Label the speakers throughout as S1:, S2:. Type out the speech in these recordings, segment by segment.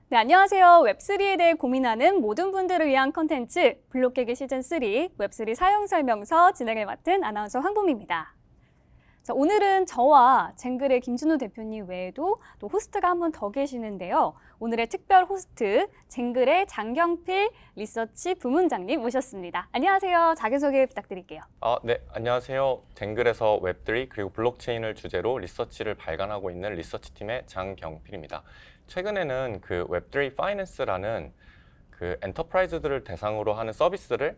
S1: 네, 안녕하세요. 웹3에 대해 고민하는 모든 분들을 위한 컨텐츠 블록깨기 시즌3 웹3 사용 설명서 진행을 맡은 아나운서 황봄입니다. 자, 오늘은 저와 쟁글의 김준호 대표님 외에도 또 호스트가 한 분 더 계시는데요. 오늘의 특별 호스트 쟁글의 장경필 리서치 부문장님 모셨습니다. 안녕하세요. 자기소개 부탁드릴게요.
S2: 네, 안녕하세요. 쟁글에서 웹3 그리고 블록체인을 주제로 리서치를 발간하고 있는 리서치팀의 장경필입니다. 최근에는 그 웹3 파이낸스라는 그 엔터프라이즈들을 대상으로 하는 서비스를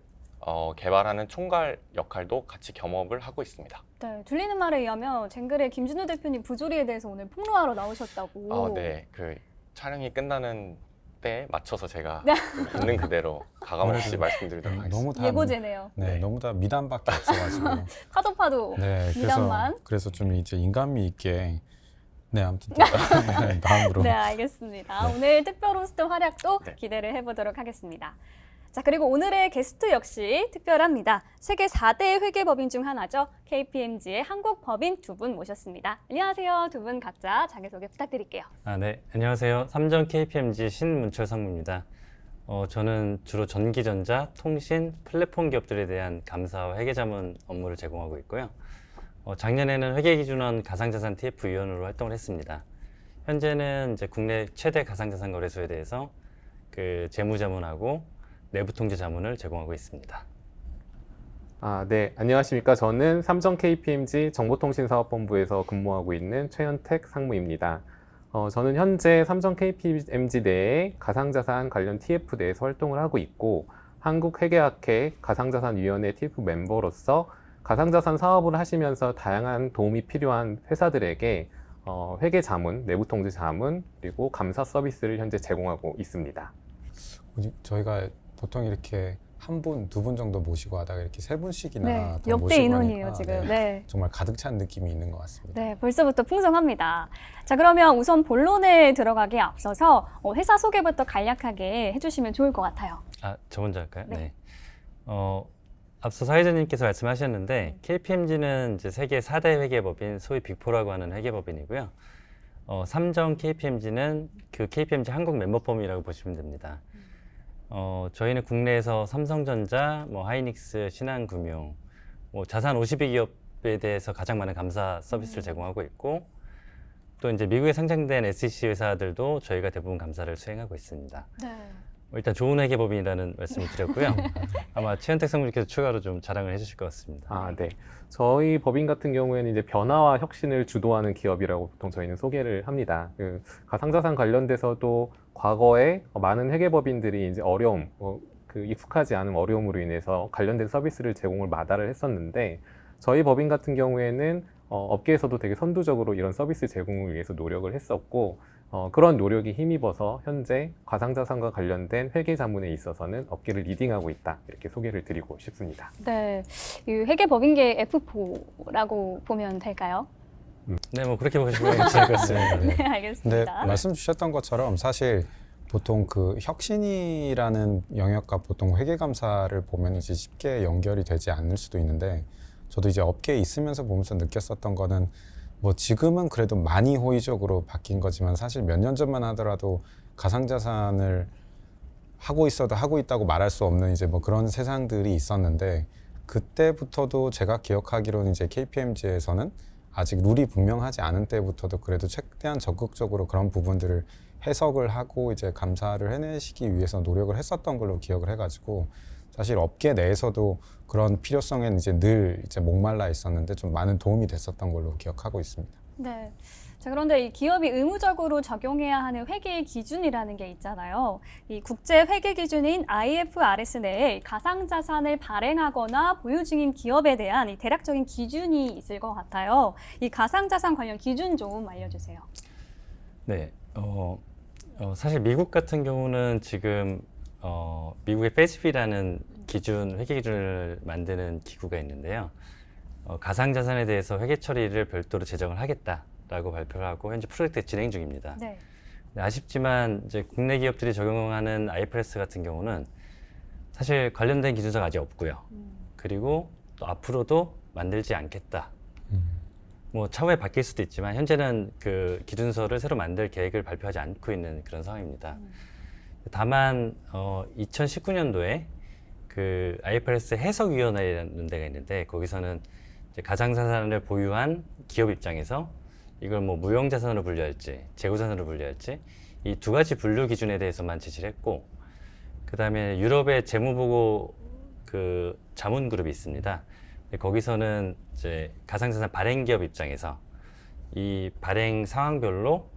S2: 개발하는 총괄 역할도 같이 겸업을 하고 있습니다.
S1: 네, 들리는 말에 의하면 쟁글의 김준호 대표님 부조리에 대해서 오늘 폭로하러 나오셨다고.
S2: 네, 그 촬영이 끝나는 때에 맞춰서 제가
S1: 네.
S2: 그 있는 그대로 가감없이 말씀드리도록 하겠습니다.
S3: 너무 다
S1: 예고제네요.
S3: 네,
S2: 네.
S3: 너무 다 미담밖에 없어가지고
S1: 파도
S3: 네,
S1: 미담만.
S3: 그래서 좀 이제 인간미 있게 네, 아무튼 다음으로
S1: 네, 알겠습니다.
S3: 네.
S1: 오늘 특별 호스트 활약도
S2: 네.
S1: 기대를 해보도록 하겠습니다. 자, 그리고 오늘의 게스트 역시 특별합니다. 세계 4대 회계법인 중 하나죠. KPMG의 한국 법인 두 분 모셨습니다. 안녕하세요. 두 분 각자 자기소개 부탁드릴게요.
S4: 네, 안녕하세요. 삼정 KPMG 신문철 상무입니다. 저는 주로 전기전자, 통신, 플랫폼 기업들에 대한 감사와 회계자문 업무를 제공하고 있고요. 작년에는 회계기준원 가상자산 TF위원으로 활동을 했습니다. 현재는 이제 국내 최대 가상자산 거래소에 대해서 그 재무자문하고 내부 통제 자문을 제공하고 있습니다.
S5: 네, 안녕하십니까. 저는 삼성 KPMG 정보통신사업본부에서 근무하고 있는 최현택 상무입니다. 저는 현재 삼성 KPMG 내에 가상자산 관련 TF 내에서 활동을 하고 있고, 한국회계학회 가상자산위원회 TF 멤버로서 가상자산 사업을 하시면서 다양한 도움이 필요한 회사들에게 회계 자문, 내부 통제 자문, 그리고 감사 서비스를 현재 제공하고 있습니다.
S3: 저희가 보통 이렇게 한 분, 두 분 정도 모시고 하다가 이렇게 세 분씩이나
S1: 네,
S3: 더
S1: 역대
S3: 모시고
S1: 인원이에요,
S3: 하니까
S1: 지금.
S3: 네,
S1: 네.
S3: 정말 가득 찬 느낌이 있는 것 같습니다.
S1: 네, 벌써부터 풍성합니다. 자, 그러면 우선 본론에 들어가기에 앞서서 회사 소개부터 간략하게 해주시면 좋을 것 같아요.
S4: 저 먼저 할까요?
S1: 네.
S4: 앞서 사회자님께서 말씀하셨는데 KPMG는 이제 세계 4대 회계법인, 소위 빅4라고 하는 회계법인이고요. 삼정 KPMG는 그 KPMG 한국 멤버펌이라고 보시면 됩니다. 저희는 국내에서 삼성전자, 하이닉스, 신한금융, 자산 50위 기업에 대해서 가장 많은 감사 서비스를 제공하고 있고, 또 이제 미국에 상장된 SEC 회사들도 저희가 대부분 감사를 수행하고 있습니다.
S1: 네.
S4: 일단 좋은 회계법인이라는 말씀을 드렸고요. 아마 최현택 상무님께서 추가로 좀 자랑을 해주실 것 같습니다.
S5: 네. 저희 법인 같은 경우에는 이제 변화와 혁신을 주도하는 기업이라고 보통 저희는 소개를 합니다. 그 가상자산 관련돼서도 과거에 많은 회계법인들이 이제 어려움, 그 익숙하지 않은 어려움으로 인해서 관련된 서비스를 제공을 마다를 했었는데, 저희 법인 같은 경우에는 업계에서도 되게 선두적으로 이런 서비스 제공을 위해서 노력을 했었고, 그런 노력이 힘입어서 현재 가상자산과 관련된 회계 자문에 있어서는 업계를 리딩하고 있다, 이렇게 소개를 드리고 싶습니다.
S1: 네, 이 회계법인계 F4라고 보면 될까요?
S4: 네, 그렇게 보시면 될 것 같습니다.
S1: 네,
S3: 근데
S1: 알겠습니다.
S3: 말씀 주셨던 것처럼 사실 보통 그 혁신이라는 영역과 보통 회계감사를 보면 이제 쉽게 연결이 되지 않을 수도 있는데, 저도 이제 업계에 있으면서 보면서 느꼈었던 거는 지금은 그래도 많이 호의적으로 바뀐 거지만 사실 몇 년 전만 하더라도 가상자산을 하고 있어도 하고 있다고 말할 수 없는 이제 그런 세상들이 있었는데, 그때부터도 제가 기억하기로는 이제 KPMG에서는 아직 룰이 분명하지 않은 때부터도 그래도 최대한 적극적으로 그런 부분들을 해석을 하고 이제 감사를 해내시기 위해서 노력을 했었던 걸로 기억을 해가지고, 사실 업계 내에서도 그런 필요성에는 이제 늘 이제 목말라 있었는데 좀 많은 도움이 됐었던 걸로 기억하고 있습니다.
S1: 네. 자, 그런데 이 기업이 의무적으로 적용해야 하는 회계 기준이라는 게 있잖아요. 이 국제 회계 기준인 IFRS 내에 가상자산을 발행하거나 보유 중인 기업에 대한 이 대략적인 기준이 있을 것 같아요. 이 가상자산 관련 기준 좀 알려주세요.
S4: 네, 사실 미국 같은 경우는 지금 미국의 FASB라는 회계 기준을 만드는 기구가 있는데요. 가상자산에 대해서 회계 처리를 별도로 제정을 하겠다라고 발표를 하고 현재 프로젝트 진행 중입니다.
S1: 네.
S4: 아쉽지만 이제 국내 기업들이 적용하는 IFRS 같은 경우는 사실 관련된 기준서가 아직 없고요. 그리고 또 앞으로도 만들지 않겠다. 뭐 차후에 바뀔 수도 있지만 현재는 그 기준서를 새로 만들 계획을 발표하지 않고 있는 그런 상황입니다. 다만 2019년도에 그 IFRS 해석위원회라는 데가 있는데 거기서는 이제 가상자산을 보유한 기업 입장에서 이걸 뭐 무형자산으로 분류할지 재고자산으로 분류할지 이 두 가지 분류 기준에 대해서만 제시를 했고, 그 다음에 유럽의 재무보고 그 자문그룹이 있습니다. 거기서는 이제 가상자산 발행 기업 입장에서 이 발행 상황별로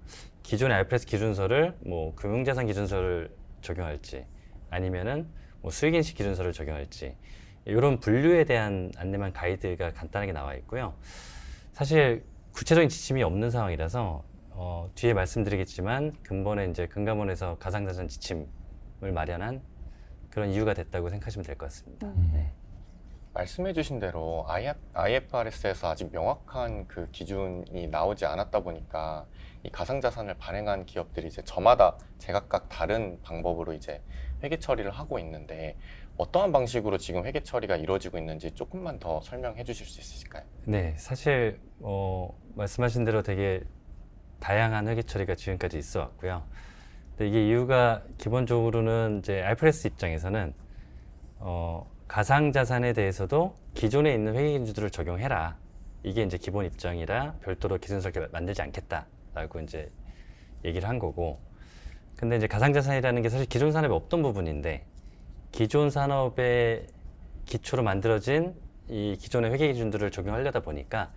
S4: 기존의 IFRS 기준서를 뭐 금융자산 기준서를 적용할지 아니면은 뭐 수익인식 기준서를 적용할지 이런 분류에 대한 안내만 가이드가 간단하게 나와 있고요. 사실 구체적인 지침이 없는 상황이라서 뒤에 말씀드리겠지만 근본에 이제 금감원에서 가상자산 지침을 마련한 그런 이유가 됐다고 생각하시면 될 것 같습니다. 네.
S2: 말씀해주신 대로 IFRS에서 아직 명확한 그 기준이 나오지 않았다 보니까 이 가상자산을 발행한 기업들이 이제 저마다 제각각 다른 방법으로 이제 회계 처리를 하고 있는데 어떠한 방식으로 지금 회계 처리가 이루어지고 있는지 조금만 더 설명해 주실 수 있으실까요?
S4: 네, 사실 말씀하신 대로 되게 다양한 회계 처리가 지금까지 있어 왔고요. 근데 이게 이유가 기본적으로는 이제 IFRS 입장에서는 가상자산에 대해서도 기존에 있는 회계 기준들을 적용해라. 이게 이제 기본 입장이라 별도로 기준서를 만들지 않겠다라고 이제 얘기를 한 거고. 근데 이제 가상자산이라는 게 사실 기존 산업에 없던 부분인데 기존 산업의 기초로 만들어진 이 기존의 회계 기준들을 적용하려다 보니까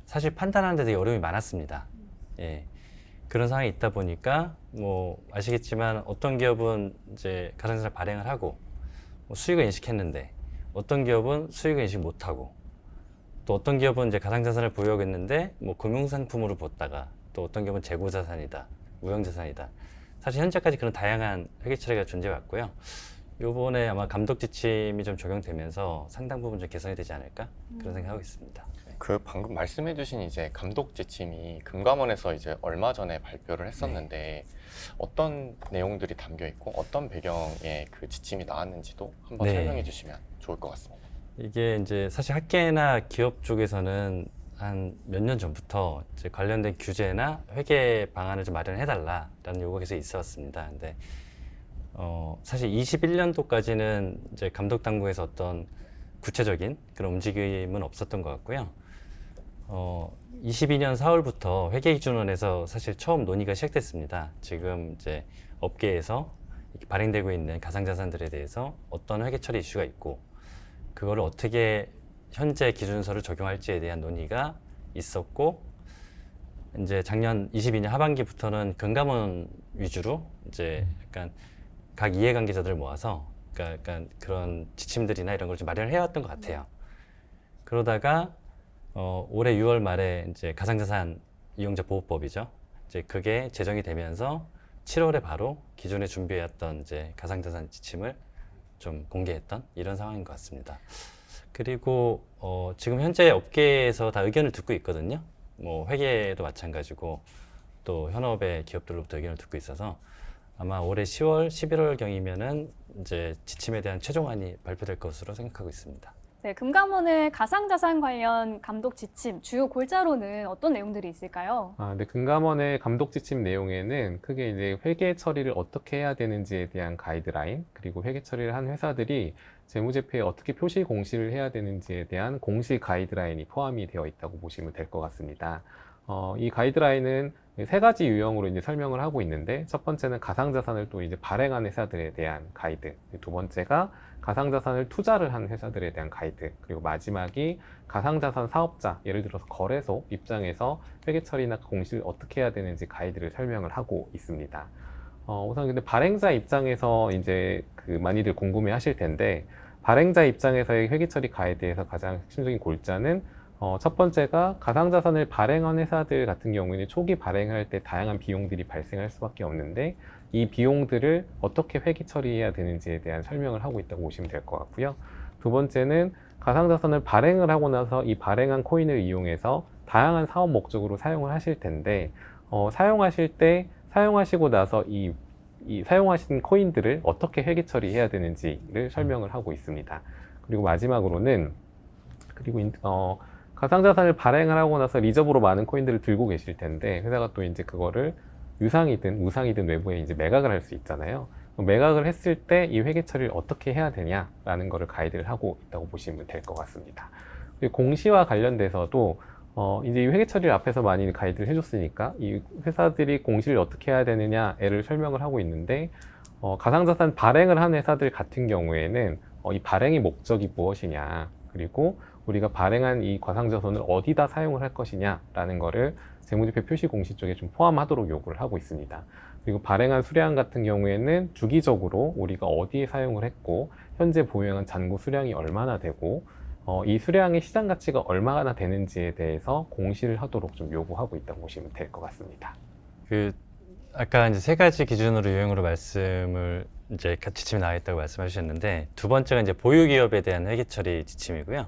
S4: 사실 판단하는 데 되게 어려움이 많았습니다. 예. 그런 상황이 있다 보니까 뭐 아시겠지만 어떤 기업은 이제 가상자산 발행을 하고 뭐 수익을 인식했는데 어떤 기업은 수익을 인식 못하고 또 어떤 기업은 이제 가상자산을 보유하고 있는데 뭐 금융상품으로 봤다가 또 어떤 기업은 재고자산이다, 무형자산이다. 사실 현재까지 그런 다양한 회계 처리가 존재해 왔고요. 요번에 아마 감독 지침이 좀 적용되면서 상당 부분 좀 개선이 되지 않을까 그런 생각하고 있습니다.
S2: 그 방금 말씀해주신 이제 감독 지침이 금감원에서 이제 얼마 전에 발표를 했었는데 어떤 내용들이 담겨 있고 어떤 배경의 그 지침이 나왔는지도 한번
S4: 네.
S2: 설명해 주시면 좋을 것 같습니다.
S4: 이게 이제 사실 학계나 기업 쪽에서는 한 몇 년 전부터 이제 관련된 규제나 회계 방안을 좀 마련해달라라는 요구가 계속 있어 왔습니다. 근데 사실 21년도까지는 이제 감독 당국에서 어떤 구체적인 그런 움직임은 없었던 것 같고요. 22년 4월부터 회계기준원에서 사실 처음 논의가 시작됐습니다. 지금 이제 업계에서 이렇게 발행되고 있는 가상자산들에 대해서 어떤 회계 처리 이슈가 있고 그거를 어떻게 현재 기준서를 적용할지에 대한 논의가 있었고 이제 작년 22년 하반기부터는 금감원 위주로 이제 약간 각 이해관계자들을 모아서 그러니까 약간 그런 지침들이나 이런 걸 좀 마련을 해왔던 것 같아요. 그러다가 올해 6월 말에 이제 가상자산 이용자 보호법이죠. 이제 그게 제정이 되면서 7월에 바로 기존에 준비해왔던 이제 가상자산 지침을 좀 공개했던 이런 상황인 것 같습니다. 그리고 지금 현재 업계에서 다 의견을 듣고 있거든요. 뭐 회계도 마찬가지고 또 현업의 기업들로부터 의견을 듣고 있어서 아마 올해 10월, 11월 경이면은 이제 지침에 대한 최종안이 발표될 것으로 생각하고 있습니다.
S1: 네, 금감원의 가상자산 관련 감독 지침 주요 골자로는 어떤 내용들이 있을까요?
S5: 네, 금감원의 감독 지침 내용에는 크게 이제 회계 처리를 어떻게 해야 되는지에 대한 가이드라인, 그리고 회계 처리를 한 회사들이 재무제표에 어떻게 표시 공시를 해야 되는지에 대한 공시 가이드라인이 포함이 되어 있다고 보시면 될 것 같습니다. 이 가이드라인은 세 가지 유형으로 이제 설명을 하고 있는데, 첫 번째는 가상자산을 또 이제 발행한 회사들에 대한 가이드, 두 번째가 가상자산을 투자를 한 회사들에 대한 가이드, 그리고 마지막이 가상자산 사업자, 예를 들어서 거래소 입장에서 회계 처리나 공시를 어떻게 해야 되는지 가이드를 설명을 하고 있습니다. 우선 근데 발행자 입장에서 이제 많이들 궁금해 하실 텐데, 발행자 입장에서의 회계 처리 가이드에서 가장 핵심적인 골자는 첫 번째가 가상자산을 발행한 회사들 같은 경우에는 초기 발행할 때 다양한 비용들이 발생할 수밖에 없는데 이 비용들을 어떻게 회계 처리해야 되는지에 대한 설명을 하고 있다고 보시면 될 것 같고요. 두 번째는 가상자산을 발행을 하고 나서 이 발행한 코인을 이용해서 다양한 사업 목적으로 사용을 하실 텐데 사용하실 때 사용하시고 나서 이 사용하신 코인들을 어떻게 회계 처리해야 되는지를 설명을 하고 있습니다. 그리고 마지막으로는 가상자산을 발행을 하고 나서 리저브로 많은 코인들을 들고 계실 텐데 회사가 또 이제 그거를 유상이든 우상이든 외부에 이제 매각을 할 수 있잖아요. 매각을 했을 때 이 회계 처리를 어떻게 해야 되냐라는 거를 가이드를 하고 있다고 보시면 될 것 같습니다. 그리고 공시와 관련돼서도 이제 이 회계 처리를 앞에서 많이 가이드를 해줬으니까 이 회사들이 공시를 어떻게 해야 되느냐를 설명을 하고 있는데 가상자산 발행을 한 회사들 같은 경우에는 이 발행의 목적이 무엇이냐 그리고 우리가 발행한 이 가상자산을 어디다 사용을 할 것이냐라는 거를 재무제표 표시 공시 쪽에 좀 포함하도록 요구를 하고 있습니다. 그리고 발행한 수량 같은 경우에는 주기적으로 우리가 어디에 사용을 했고 현재 보유한 잔고 수량이 얼마나 되고 이 수량의 시장 가치가 얼마나 되는지에 대해서 공시를 하도록 좀 요구하고 있다고 보시면 될 것 같습니다.
S4: 아까 이제 세 가지 기준으로 유형으로 말씀을 이제 지침이 나와 있다고 말씀하셨는데 두 번째가 이제 보유 기업에 대한 회계 처리 지침이고요.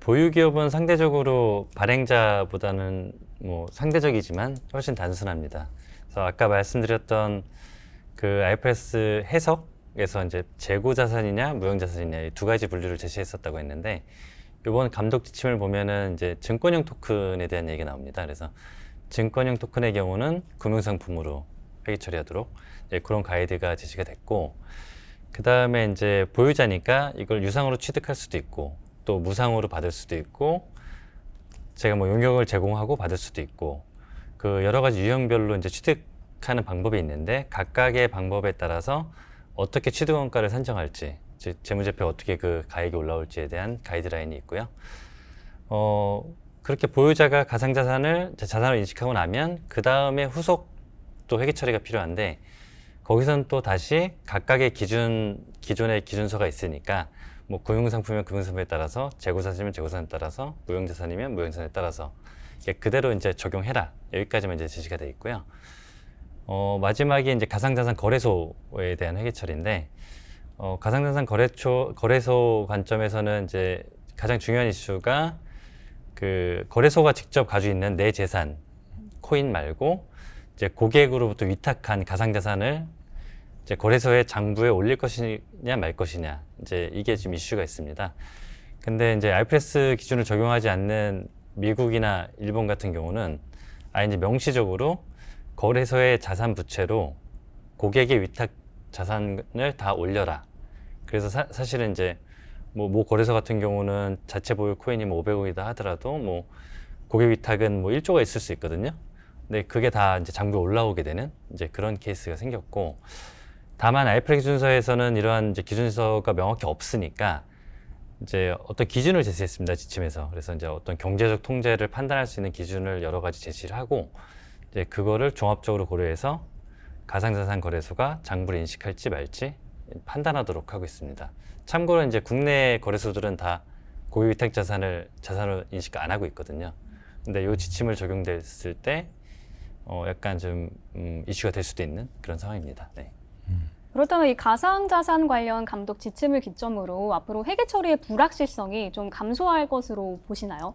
S4: 보유 기업은 상대적으로 발행자보다는 뭐 상대적이지만 훨씬 단순합니다. 그래서 아까 말씀드렸던 그 IFRS 해석에서 이제 재고 자산이냐 무형 자산이냐 이 두 가지 분류를 제시했었다고 했는데 이번 감독 지침을 보면은 이제 증권형 토큰에 대한 얘기가 나옵니다. 그래서 증권형 토큰의 경우는 금융상품으로 회계 처리하도록 그런 가이드가 제시가 됐고, 그 다음에 이제 보유자니까 이걸 유상으로 취득할 수도 있고 또 무상으로 받을 수도 있고 제가 뭐 용역을 제공하고 받을 수도 있고 그 여러 가지 유형별로 이제 취득하는 방법이 있는데 각각의 방법에 따라서 어떻게 취득 원가를 산정할지 재무제표가 어떻게 그 가액이 올라올지에 대한 가이드라인이 있고요. 그렇게 보유자가 가상자산을 자산으로 인식하고 나면 그 다음에 후속 또 회계 처리가 필요한데 거기서는 또 다시 각각의 기존의 기준서가 있으니까 뭐 금융상품이면 금융상품에 따라서 재고자산이면 재고자산에 따라서 무형자산이면 무형자산에 따라서 그대로 이제 적용해라 여기까지만 이제 제시가 되어 있고요. 마지막에 이제 가상자산 거래소에 대한 회계 처리인데 가상자산 거래소 관점에서는 이제 가장 중요한 이슈가 그 거래소가 직접 가지고 있는 내 재산 코인 말고 이제 고객으로부터 위탁한 가상자산을 이제 거래소의 장부에 올릴 것이냐 말 것이냐 이제 이게 지금 이슈가 있습니다. 근데 이제 IFRS 기준을 적용하지 않는 미국이나 일본 같은 경우는 아예 이제 명시적으로 거래소의 자산 부채로 고객의 위탁 자산을 다 올려라. 그래서 사실은 이제 뭐 거래소 같은 경우는 자체 보유 코인이 뭐 500억이다 하더라도 뭐 고객 위탁은 뭐 1조가 있을 수 있거든요. 근데 그게 다 이제 장부에 올라오게 되는 이제 그런 케이스가 생겼고, 다만 IFRS 기준서에서는 이러한 이제 기준서가 명확히 없으니까 이제 어떤 기준을 제시했습니다, 지침에서. 그래서 이제 어떤 경제적 통제를 판단할 수 있는 기준을 여러 가지 제시를 하고 이제 그거를 종합적으로 고려해서 가상자산 거래소가 장부를 인식할지 말지 판단하도록 하고 있습니다. 참고로 이제 국내 거래소들은 다 고유 위탁 자산으로 인식 안 하고 있거든요. 근데 이 지침을 적용됐을 때 약간 좀 이슈가 될 수도 있는 그런 상황입니다. 네.
S1: 그렇다면 이 가상자산 관련 감독 지침을 기점으로 앞으로 회계 처리의 불확실성이 좀 감소할 것으로 보시나요?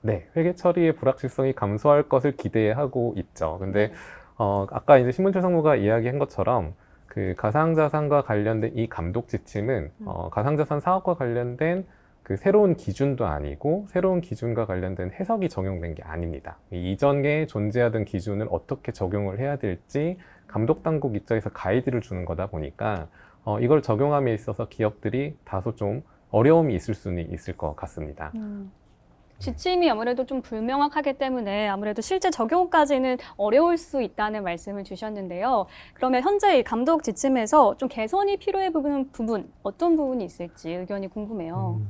S5: 네, 회계 처리의 불확실성이 감소할 것을 기대하고 있죠. 근데 아까 이제 신문철 상무가 이야기한 것처럼 그 가상자산과 관련된 이 감독 지침은 가상자산 사업과 관련된 그 새로운 기준도 아니고 새로운 기준과 관련된 해석이 적용된 게 아닙니다. 이전에 존재하던 기준을 어떻게 적용을 해야 될지 감독당국 입장에서 가이드를 주는 거다 보니까 이걸 적용함에 있어서 기업들이 다소 좀 어려움이 있을 수는 있을 것 같습니다.
S1: 지침이 아무래도 좀 불명확하기 때문에 아무래도 실제 적용까지는 어려울 수 있다는 말씀을 주셨는데요. 그러면 현재 이 감독 지침에서 좀 개선이 필요해 보이는 부분, 어떤 부분이 있을지 의견이 궁금해요.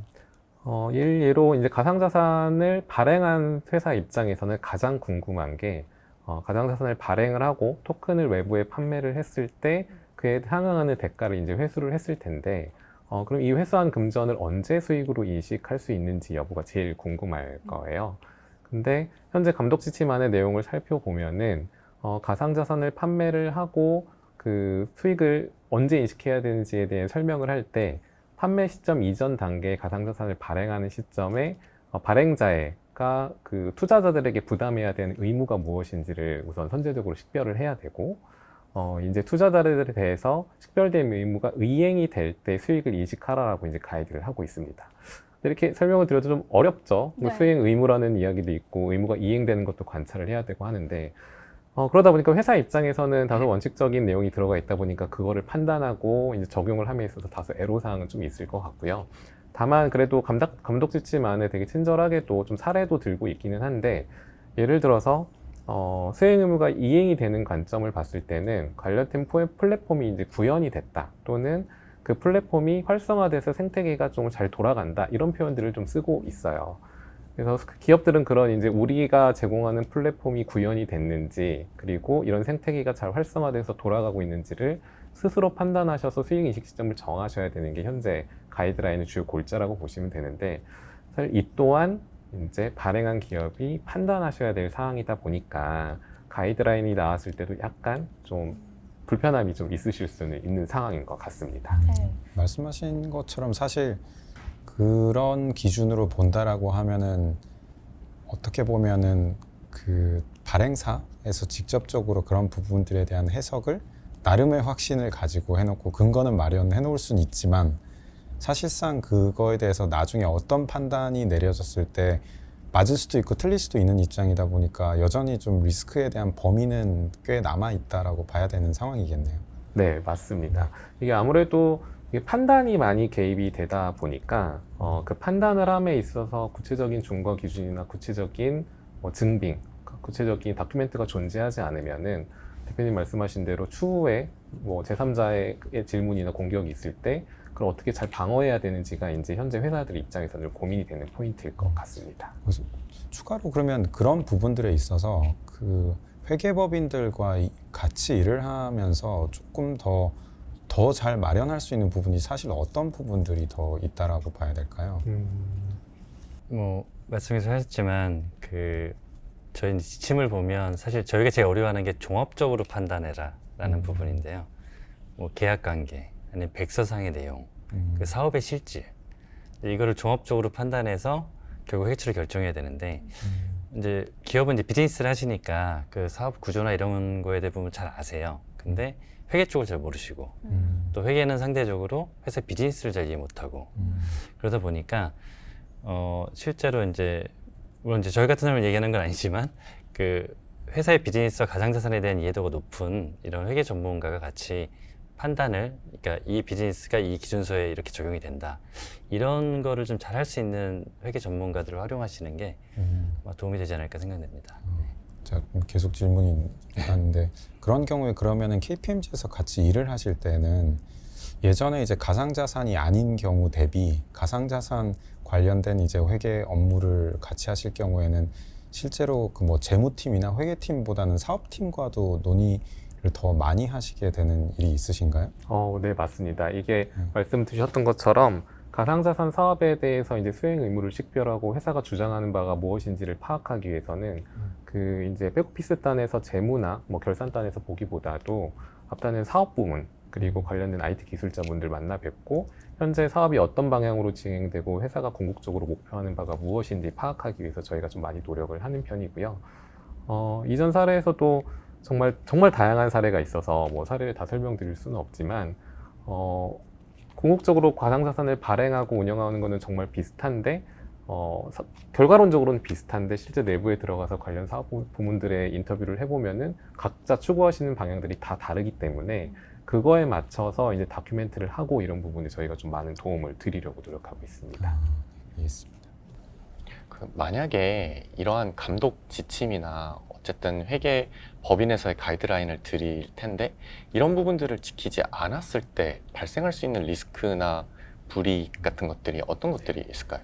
S5: 예로 이제 가상자산을 발행한 회사 입장에서는 가장 궁금한 게 가상자산을 발행을 하고 토큰을 외부에 판매를 했을 때 그에 상응하는 대가를 이제 회수를 했을 텐데 그럼 이 회수한 금전을 언제 수익으로 인식할 수 있는지 여부가 제일 궁금할 거예요. 근데 현재 감독 지침 안의 내용을 살펴보면은 가상자산을 판매를 하고 그 수익을 언제 인식해야 되는지에 대해 설명을 할 때 판매 시점 이전 단계의 가상자산을 발행하는 시점에 발행자가 그 투자자들에게 부담해야 되는 의무가 무엇인지를 우선 선제적으로 식별을 해야 되고 이제 투자자들에 대해서 식별된 의무가 이행이 될 때 수익을 인식하라라고 이제 가이드를 하고 있습니다. 이렇게 설명을 드려도 좀 어렵죠.
S1: 네.
S5: 수행 의무라는 이야기도 있고 의무가 이행되는 것도 관찰을 해야 되고 하는데 그러다 보니까 회사 입장에서는 다소 원칙적인 내용이 들어가 있다 보니까 그거를 판단하고 이제 적용을 함에 있어서 다소 애로사항은 좀 있을 것 같고요. 다만 그래도 감독 지침안에 되게 친절하게도 좀 사례도 들고 있기는 한데 예를 들어서 수행 의무가 이행이 되는 관점을 봤을 때는 관련된 플랫폼이 이제 구현이 됐다 또는 그 플랫폼이 활성화돼서 생태계가 좀 잘 돌아간다 이런 표현들을 좀 쓰고 있어요. 그래서 기업들은 그런 이제 우리가 제공하는 플랫폼이 구현이 됐는지 그리고 이런 생태계가 잘 활성화돼서 돌아가고 있는지를 스스로 판단하셔서 수익 인식 시점을 정하셔야 되는 게 현재 가이드라인의 주요 골자라고 보시면 되는데 사실 이 또한 이제 발행한 기업이 판단하셔야 될 사항이다 보니까 가이드라인이 나왔을 때도 약간 좀 불편함이 좀 있으실 수는 있는 상황인 것 같습니다.
S1: 네.
S3: 말씀하신 것처럼 사실 그런 기준으로 본다라고 하면은 어떻게 보면은 그 발행사에서 직접적으로 그런 부분들에 대한 해석을 나름의 확신을 가지고 해놓고 근거는 마련해 놓을 수는 있지만 사실상 그거에 대해서 나중에 어떤 판단이 내려졌을 때 맞을 수도 있고 틀릴 수도 있는 입장이다 보니까 여전히 좀 리스크에 대한 범위는 꽤 남아 있다라고 봐야 되는 상황이겠네요.
S5: 네, 맞습니다. 이게 아무래도 이게 판단이 많이 개입이 되다 보니까 그 판단을 함에 있어서 구체적인 준거 기준이나 구체적인 증빙, 구체적인 다큐멘트가 존재하지 않으면은 대표님 말씀하신 대로 추후에 제3자의 질문이나 공격이 있을 때 그걸 어떻게 잘 방어해야 되는지가 이제 현재 회사들 입장에서는 고민이 되는 포인트일 것 같습니다.
S3: 그래서 추가로 그러면 그런 부분들에 있어서 그 회계법인들과 같이 일을 하면서 조금 더 잘 마련할 수 있는 부분이 사실 어떤 부분들이 더 있다라고 봐야 될까요?
S4: 뭐 말씀해서 하셨지만 그 저희 지침을 보면 사실 저희가 제일 어려워하는 게 종합적으로 판단해라라는 부분인데요. 뭐 계약 관계, 아니면 백서상의 내용, 그 사업의 실질 이거를 종합적으로 판단해서 결국 회계처를 결정해야 되는데 이제 기업은 이제 비즈니스를 하시니까 그 사업 구조나 이런 거에 대해 잘 아세요. 근데 회계 쪽을 잘 모르시고 또 회계는 상대적으로 회사 비즈니스를 잘 이해 못하고 그러다 보니까 실제로 이제 물론 이제 저희 같은 사람을 얘기하는 건 아니지만 그 회사의 비즈니스와 가상자산에 대한 이해도가 높은 이런 회계 전문가가 같이 판단을 그러니까 이 비즈니스가 이 기준서에 이렇게 적용이 된다 이런 거를 좀 잘 할 수 있는 회계 전문가들을 활용하시는 게 도움이 되지 않을까 생각됩니다.
S3: 자, 계속 질문이 있는데 그런 경우에 그러면은 KPMG에서 같이 일을 하실 때는 예전에 이제 가상자산이 아닌 경우 대비 가상자산 관련된 이제 회계 업무를 같이 하실 경우에는 실제로 그 뭐 재무팀이나 회계팀보다는 사업팀과도 논의를 더 많이 하시게 되는 일이 있으신가요?
S5: 네, 맞습니다. 이게 말씀 주셨던 것처럼 가상자산 사업에 대해서 이제 수행 의무를 식별하고 회사가 주장하는 바가 무엇인지를 파악하기 위해서는 그 이제 백오피스단에서 재무나 뭐 결산단에서 보기보다도 앞단은 사업 부문 그리고 관련된 IT 기술자분들 만나 뵙고 현재 사업이 어떤 방향으로 진행되고 회사가 궁극적으로 목표하는 바가 무엇인지 파악하기 위해서 저희가 좀 많이 노력을 하는 편이고요. 이전 사례에서도 정말 다양한 사례가 있어서 뭐 사례를 다 설명드릴 수는 없지만 궁극적으로 가상자산을 발행하고 운영하는 것은 정말 비슷한데 결과론적으로는 비슷한데 실제 내부에 들어가서 관련 사업 부문들의 인터뷰를 해보면은 각자 추구하시는 방향들이 다 다르기 때문에 그거에 맞춰서 이제 다큐멘트를 하고 이런 부분에 저희가 좀 많은 도움을 드리려고 노력하고 있습니다.
S3: 알겠습니다.
S2: 만약에 이러한 감독 지침이나 어쨌든 회계 법인에서의 가이드라인을 드릴 텐데 이런 부분들을 지키지 않았을 때 발생할 수 있는 리스크나 불이익 같은 것들이 어떤 것들이 있을까요?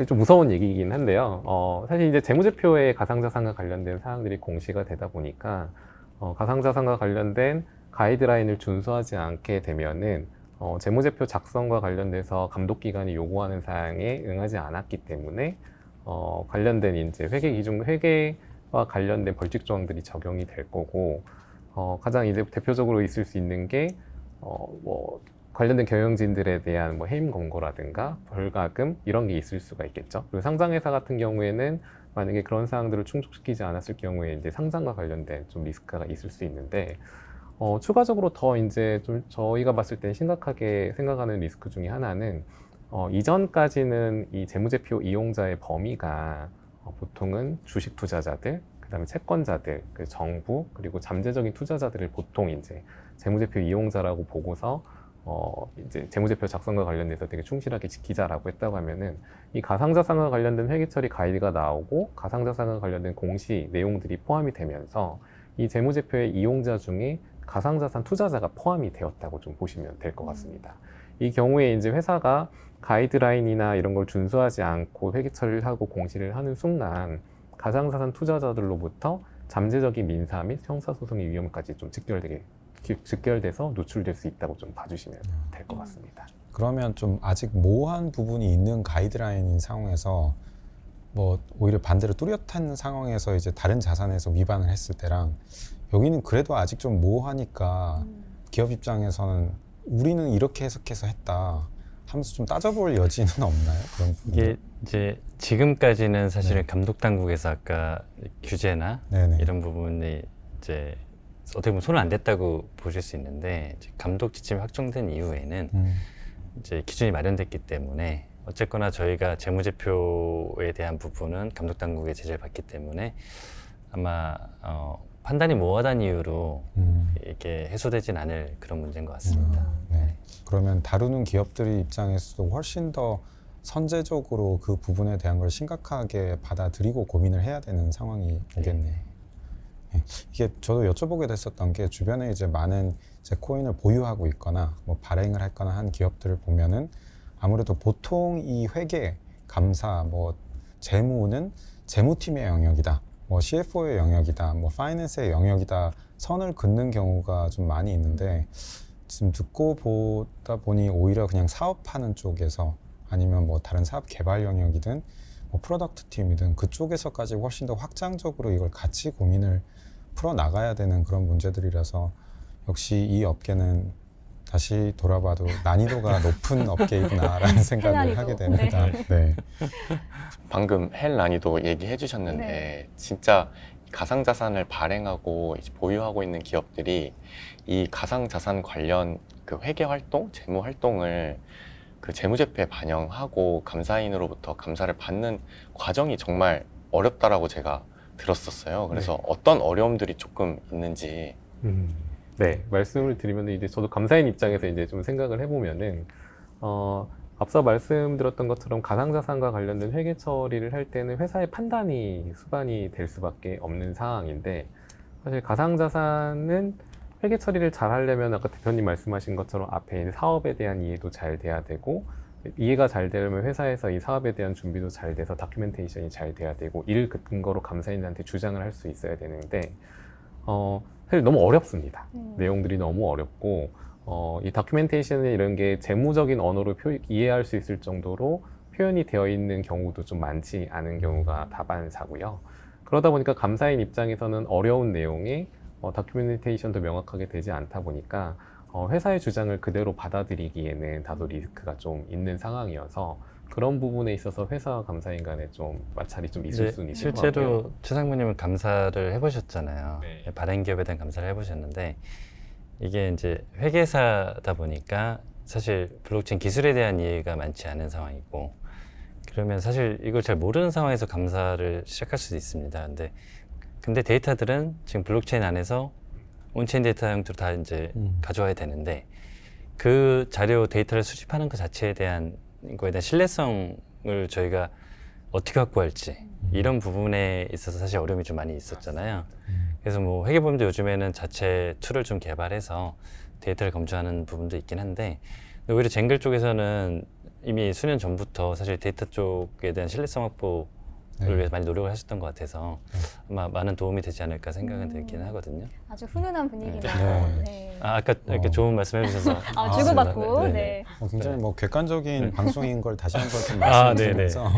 S5: 좀 무서운 얘기이긴 한데요. 사실 이제 재무제표에 가상자산과 관련된 사항들이 공시가 되다 보니까 가상자산과 관련된 가이드라인을 준수하지 않게 되면은 재무제표 작성과 관련돼서 감독기관이 요구하는 사항에 응하지 않았기 때문에 관련된 이제 회계와 관련된 벌칙 조항들이 적용이 될 거고 가장 이제 대표적으로 있을 수 있는 게 뭐 관련된 경영진들에 대한 뭐 해임 권고라든가 벌가금 이런 게 있을 수가 있겠죠. 그리고 상장회사 같은 경우에는 만약에 그런 사항들을 충족시키지 않았을 경우에 이제 상장과 관련된 좀 리스크가 있을 수 있는데 추가적으로 더 이제 좀 저희가 봤을 때 심각하게 생각하는 리스크 중에 하나는 이전까지는 이 재무제표 이용자의 범위가 보통은 주식 투자자들, 그다음에 채권자들, 그 정부, 그리고 잠재적인 투자자들을 보통 이제 재무제표 이용자라고 보고서 이제 재무제표 작성과 관련돼서 되게 충실하게 지키자라고 했다고 하면은 이 가상자산과 관련된 회계처리 가이드가 나오고 가상자산과 관련된 공시 내용들이 포함이 되면서 이 재무제표의 이용자 중에 가상자산 투자자가 포함이 되었다고 좀 보시면 될 것 같습니다. 이 경우에 이제 회사가 가이드라인이나 이런 걸 준수하지 않고 회계 처리를 하고 공시를 하는 순간 가상자산 투자자들로부터 잠재적인 민사 및 형사소송의 위험까지 좀 직결돼서 노출될 수 있다고 좀 봐주시면 될 것 같습니다.
S3: 그러면 좀 아직 모호한 부분이 있는 가이드라인인 상황에서 뭐 오히려 반대로 뚜렷한 상황에서 이제 다른 자산에서 위반을 했을 때랑 여기는 그래도 아직 좀 모호하니까 기업 입장에서는 우리는 이렇게 해석해서 했다 하면서 좀 따져볼 여지는 없나요? 그런
S4: 이게 이제 지금까지는 사실은
S3: 네.
S4: 감독 당국에서 아까 규제나
S3: 네네.
S4: 이런 부분이 이제 어떻게 보면 손을 안 댔다고 보실 수 있는데 이제 감독 지침이 확정된 이후에는 이제 기준이 마련됐기 때문에 어쨌거나 저희가 재무제표에 대한 부분은 감독 당국의 제재를 받기 때문에 아마 판단이 모호하다는 이유로 이게 해소되진 않을 그런 문제인 것 같습니다.
S3: 네. 그러면 다루는 기업들의 입장에서도 훨씬 더 선제적으로 그 부분에 대한 걸 심각하게 받아들이고 고민을 해야 되는 상황이 오겠네요. 네. 이게 저도 여쭤보게 됐었던 게 주변에 이제 많은 이제 코인을 보유하고 있거나 뭐 발행을 했거나 한 기업들을 보면은 아무래도 보통 이 회계, 감사, 뭐 재무는 재무팀의 영역이다, 뭐 CFO의 영역이다, 뭐 파이낸스의 영역이다 선을 긋는 경우가 좀 많이 있는데 지금 듣고 보다 보니 오히려 그냥 사업하는 쪽에서 아니면 뭐 다른 사업 개발 영역이든 뭐 프로덕트 팀이든 그쪽에서까지 훨씬 더 확장적으로 이걸 같이 고민을 풀어 나가야 되는 그런 문제들이라서 역시 이 업계는 다시 돌아봐도 난이도가 높은 업계이구나라는 생각을
S1: 난이도.
S3: 하게 됩니다. 네.
S2: 방금 헬 난이도 얘기해 주셨는데
S1: 네.
S2: 진짜 가상자산을 발행하고 이제 보유하고 있는 기업들이 이 가상자산 관련 그 회계 활동, 재무 활동을 그 재무제표에 반영하고 감사인으로부터 감사를 받는 과정이 정말 어렵다라고 제가 들었었어요. 그래서 어떤 어려움들이 조금 있는지.
S5: 네, 말씀을 드리면 이제 저도 감사인 입장에서 이제 좀 생각을 해보면은 앞서 말씀드렸던 것처럼 가상자산과 관련된 회계 처리를 할 때는 회사의 판단이 수반이 될 수밖에 없는 상황인데 사실 가상자산은 회계 처리를 잘 하려면 아까 대표님 말씀하신 것처럼 앞에 있는 사업에 대한 이해도 잘 돼야 되고 이해가 잘 되려면 회사에서 이 사업에 대한 준비도 잘 돼서 다큐멘테이션이 잘 돼야 되고 이를 근거로 감사인한테 주장을 할 수 있어야 되는데 사실 너무 어렵습니다. 내용들이 너무 어렵고 이 다큐멘테이션에 이런 게 재무적인 언어로 이해할 수 있을 정도로 표현이 되어 있는 경우도 좀 많지 않은 경우가 다반사고요. 그러다 보니까 감사인 입장에서는 어려운 내용에 다큐멘테이션도 명확하게 되지 않다 보니까 회사의 주장을 그대로 받아들이기에는 다소 리스크가 좀 있는 상황이어서 그런 부분에 있어서 회사와 감사인 간에 좀 마찰이 좀 있을 수는 있을 것 같고요.
S4: 실제로 최 상무님은 감사를 해보셨잖아요.
S5: 네.
S4: 발행 기업에 대한 감사를 해보셨는데 이게 이제 회계사다 보니까 사실 블록체인 기술에 대한 이해가 많지 않은 상황이고 그러면 사실 이걸 잘 모르는 상황에서 감사를 시작할 수도 있습니다. 근데 데이터들은 지금 블록체인 안에서 온체인 데이터 형태로 다 이제 가져와야 되는데 그 자료 데이터를 수집하는 것 자체에 대한 거에 대한 신뢰성을 저희가 어떻게 확보할지 이런 부분에 있어서 사실 어려움이 좀 많이 있었잖아요. 그래서 뭐 회계법인도 요즘에는 자체 툴을 좀 개발해서 데이터를 검증하는 부분도 있긴 한데 오히려 쟁글 쪽에서는 이미 수년 전부터 사실 데이터 쪽에 대한 신뢰성 확보를 위해서 많이 노력을 하셨던 것 같아서 아마 많은 도움이 되지 않을까 생각은 들기는 하거든요.
S1: 아주 훈훈한 분위기네요.
S3: 네.
S1: 네.
S4: 아까 이렇게 좋은 말씀해 주셔서
S1: 주고받고.
S4: 네.
S1: 네.
S3: 굉장히 뭐 객관적인 방송인 걸 다시 한번 좀
S4: 아,
S3: 말씀드리면서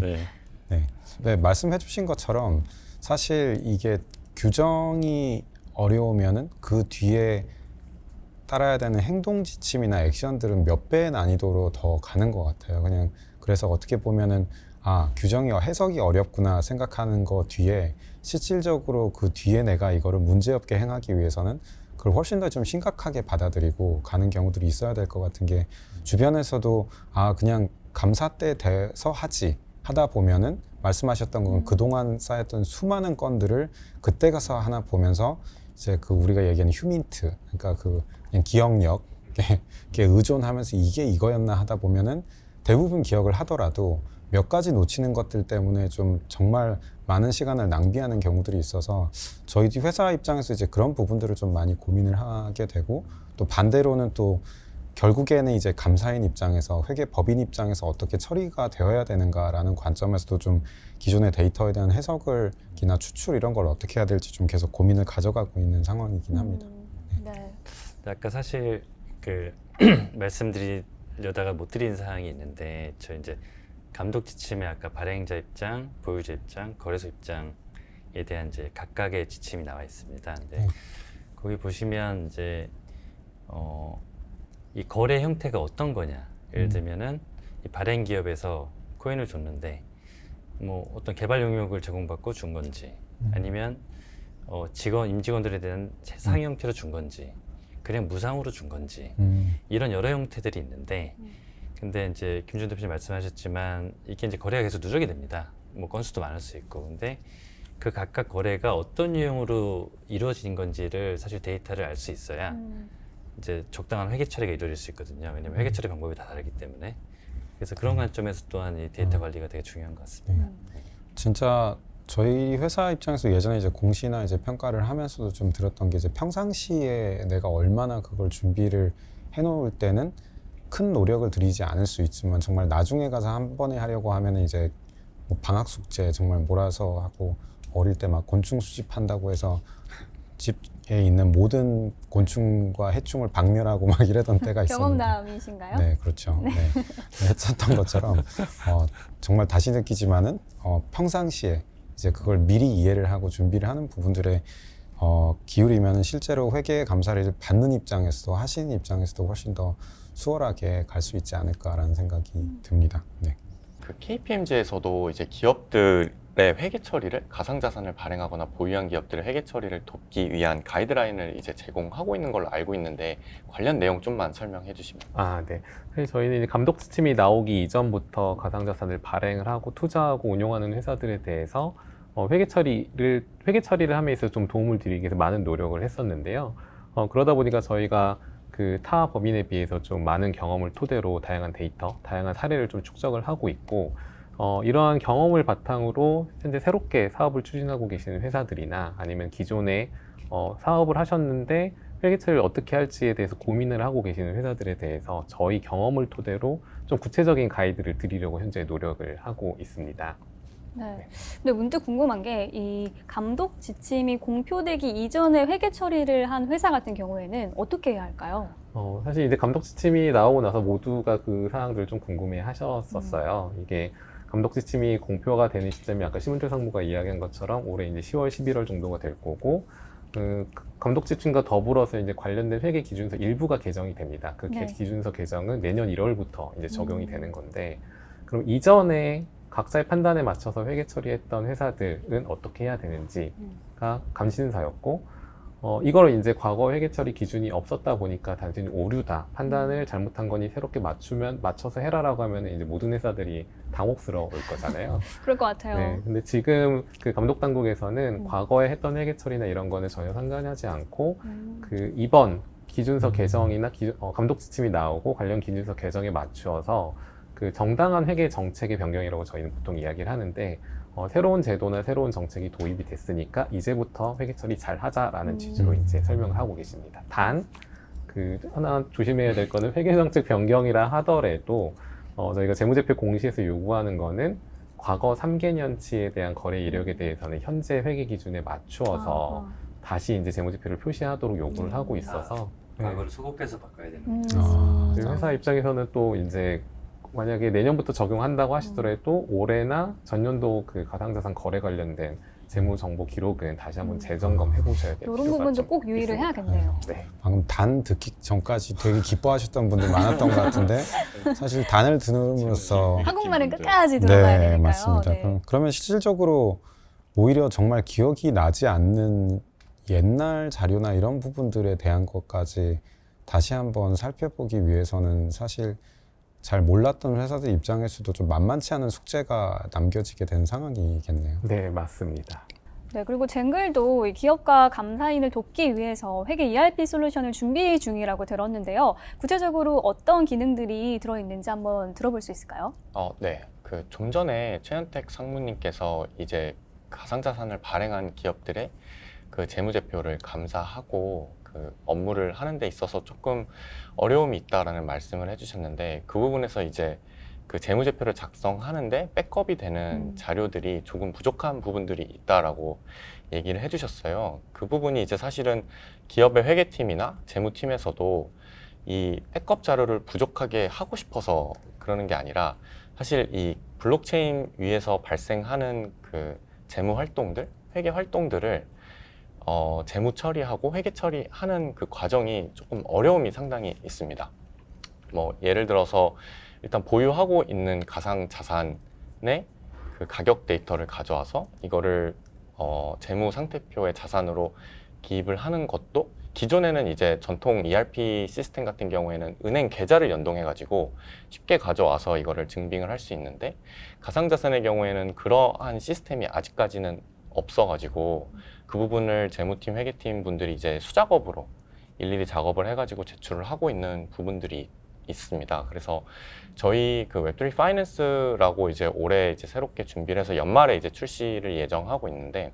S4: 네.
S3: 네, 말씀해 주신 것처럼 사실 이게 규정이 어려우면은 그 뒤에 따라야 되는 행동 지침이나 액션들은 몇 배의 난이도로 더 가는 것 같아요. 그냥 그래서 어떻게 보면은 규정이 해석이 어렵구나 생각하는 거 뒤에 실질적으로 그 뒤에 내가 이거를 문제없게 행하기 위해서는 그걸 훨씬 더 좀 심각하게 받아들이고 가는 경우들이 있어야 될 것 같은 게 주변에서도 그냥 감사 때 돼서 하다 보면은 말씀하셨던 건 그동안 쌓였던 수많은 건들을 그때 가서 하나 보면서 이제 그 우리가 얘기하는 휴민트, 그러니까 그 그냥 기억력에 의존하면서 이게 이거였나 하다 보면은 대부분 기억을 하더라도 몇 가지 놓치는 것들 때문에 좀 정말 많은 시간을 낭비하는 경우들이 있어서 저희 회사 입장에서 이제 그런 부분들을 좀 많이 고민을 하게 되고, 또 반대로는 또 결국에는 이제 감사인 입장에서, 회계법인 입장에서 어떻게 처리가 되어야 되는가라는 관점에서도 좀 기존의 데이터에 대한 해석이나 추출 이런 걸 어떻게 해야 될지 좀 계속 고민을 가져가고 있는 상황이긴 합니다.
S1: 네.
S4: 아까 사실 그 말씀드리려다가 못 드린 사항이 있는데, 저 이제 감독 지침에 아까 발행자 입장, 보유자 입장, 거래소 입장에 대한 이제 각각의 지침이 나와 있습니다. 근데 거기 보시면 이제 이 거래 형태가 어떤 거냐, 예를 들면은 이 발행 기업에서 코인을 줬는데 뭐 어떤 개발 용역을 제공받고 준 건지, 아니면 임직원들에 대한 상위 형태로 준 건지, 그냥 무상으로 준 건지, 이런 여러 형태들이 있는데, 근데 이제 김준 대표님 말씀하셨지만 이게 이제 거래가 계속 누적이 됩니다. 뭐 건수도 많을 수 있고. 근데 그 각각 거래가 어떤 유형으로 이루어진 건지를 사실 데이터를 알 수 있어야 이제 적당한 회계 처리가 이루어질 수 있거든요. 왜냐면 회계 처리 방법이 다 다르기 때문에. 그래서 그런 관점에서 또한 이 데이터 관리가 되게 중요한 것 같습니다.
S3: 진짜 저희 회사 입장에서 예전에 이제 공시나 이제 평가를 하면서도 좀 들었던 게, 이제 평상시에 내가 얼마나 그걸 준비를 해놓을 때는 큰 노력을 들이지 않을 수 있지만, 정말 나중에 가서 한 번에 하려고 하면은 이제 뭐 방학 숙제 정말 몰아서 하고, 어릴 때 막 곤충 수집한다고 해서 집에 있는 모든 곤충과 해충을 박멸하고 막 이러던 때가 있었는데.
S1: 경험담이신가요?
S3: 네, 그렇죠. 네. 했었던 것처럼 정말 다시 느끼지만은 평상시에 이제 그걸 미리 이해를 하고 준비를 하는 부분들에 기울이면 실제로 회계 감사를 받는 입장에서도 하시는 입장에서도 훨씬 더 수월하게 갈 수 있지 않을까라는 생각이 듭니다. 네.
S2: 그 KPMG에서도 이제 기업들의 회계 처리를, 가상자산을 발행하거나 보유한 기업들의 회계 처리를 돕기 위한 가이드라인을 이제 제공하고 있는 걸로 알고 있는데, 관련 내용 좀만 설명해 주시면.
S5: 네. 사실 저희는 이제 감독 지침이 나오기 이전부터 가상자산을 발행을 하고 투자하고 운용하는 회사들에 대해서 회계 처리를 함에 있어서 좀 도움을 드리기 위해서 많은 노력을 했었는데요. 그러다 보니까 저희가 그 타 법인에 비해서 좀 많은 경험을 토대로 다양한 데이터, 다양한 사례를 좀 축적을 하고 있고, 이러한 경험을 바탕으로 현재 새롭게 사업을 추진하고 계시는 회사들이나, 아니면 기존에 사업을 하셨는데 회계 처리를 어떻게 할지에 대해서 고민을 하고 계시는 회사들에 대해서 저희 경험을 토대로 좀 구체적인 가이드를 드리려고 현재 노력을 하고 있습니다.
S1: 네. 근데 문득 궁금한 게, 이 감독 지침이 공표되기 이전에 회계 처리를 한 회사 같은 경우에는 어떻게 해야 할까요?
S5: 사실 이제 감독 지침이 나오고 나서 모두가 그 사항들을 좀 궁금해 하셨었어요. 이게 감독 지침이 공표가 되는 시점이 아까 심은철 상무가 이야기한 것처럼 올해 이제 10월, 11월 정도가 될 거고, 그 감독 지침과 더불어서 이제 관련된 회계 기준서 일부가 개정이 됩니다. 그
S1: 네.
S5: 기준서 개정은 내년 1월부터 이제 적용이 되는 건데, 그럼 이전에 각자의 판단에 맞춰서 회계 처리했던 회사들은 어떻게 해야 되는지가 감신사였고, 이걸 이제 과거 회계 처리 기준이 없었다 보니까 단순히 오류다, 판단을 잘못한 거니 새롭게 맞춰서 해라라고 하면 이제 모든 회사들이 당혹스러울 거잖아요.
S1: 그럴 것 같아요.
S5: 네, 근데 지금 그 감독 당국에서는 과거에 했던 회계 처리나 이런 거는 전혀 상관하지 않고, 그 이번 기준서 개정이나 감독 지침이 나오고 관련 기준서 개정에 맞추어서 그 정당한 회계 정책의 변경이라고 저희는 보통 이야기를 하는데, 새로운 제도나 새로운 정책이 도입이 됐으니까 이제부터 회계 처리 잘 하자라는 취지로 이제 설명을 하고 계십니다. 단, 그 하나 조심해야 될 거는 회계 정책 변경이라 하더라도 저희가 재무제표 공시에서 요구하는 거는 과거 3개년치에 대한 거래 이력에 대해서는 현재 회계 기준에 맞추어서 다시 이제 재무제표를 표시하도록 요구를 하고 있어서,
S4: 과거를 소급해서 바꿔야 되는
S5: 저희 회사 입장에서는 또 이제 만약에 내년부터 적용한다고 하시더라도 올해나 전년도 그 가상자산 거래 관련된 재무 정보 기록은 다시 한번 재점검해 보셔야 돼요.
S1: 이런 부분도 꼭 유의를 해야겠네요.
S5: 네.
S3: 방금 단 듣기 전까지 되게 기뻐하셨던 분들 많았던 것 같은데, 사실 단을 들음으로써
S1: 한국말은 끝까지 들어가야
S3: 네,
S1: 되니까요.
S3: 맞습니다.
S1: 네.
S3: 그러면 실질적으로 오히려 정말 기억이 나지 않는 옛날 자료나 이런 부분들에 대한 것까지 다시 한번 살펴보기 위해서는 사실 잘 몰랐던 회사들 입장에서도 좀 만만치 않은 숙제가 남겨지게 된 상황이겠네요.
S5: 네, 맞습니다.
S1: 네, 그리고 젠글도 이 기업가 감사인을 돕기 위해서 회계 ERP 솔루션을 준비 중이라고 들었는데요. 구체적으로 어떤 기능들이 들어있는지 한번 들어볼 수 있을까요?
S2: 네. 좀 전에 최현택 상무님께서 이제 가상자산을 발행한 기업들의 그 재무제표를 감사하고 그 업무를 하는 데 있어서 조금 어려움이 있다라는 말씀을 해주셨는데, 그 부분에서 이제 그 재무제표를 작성하는데 백업이 되는 자료들이 조금 부족한 부분들이 있다라고 얘기를 해주셨어요. 그 부분이 이제 사실은 기업의 회계팀이나 재무팀에서도 이 백업 자료를 부족하게 하고 싶어서 그러는 게 아니라, 사실 이 블록체인 위에서 발생하는 그 재무 활동들, 회계 활동들을 재무 처리하고 회계 처리하는 그 과정이 조금 어려움이 상당히 있습니다. 뭐 예를 들어서 일단 보유하고 있는 가상 자산의 그 가격 데이터를 가져와서 이거를 재무 상태표의 자산으로 기입을 하는 것도, 기존에는 이제 전통 ERP 시스템 같은 경우에는 은행 계좌를 연동해 가지고 쉽게 가져와서 이거를 증빙을 할 수 있는데, 가상자산의 경우에는 그러한 시스템이 아직까지는 없어 가지고 그 부분을 재무팀, 회계팀 분들이 이제 수작업으로 일일이 작업을 해 가지고 제출을 하고 있는 부분들이 있습니다. 그래서 저희 그 웹3 파이낸스라고 이제 올해 이제 새롭게 준비를 해서 연말에 이제 출시를 예정하고 있는데,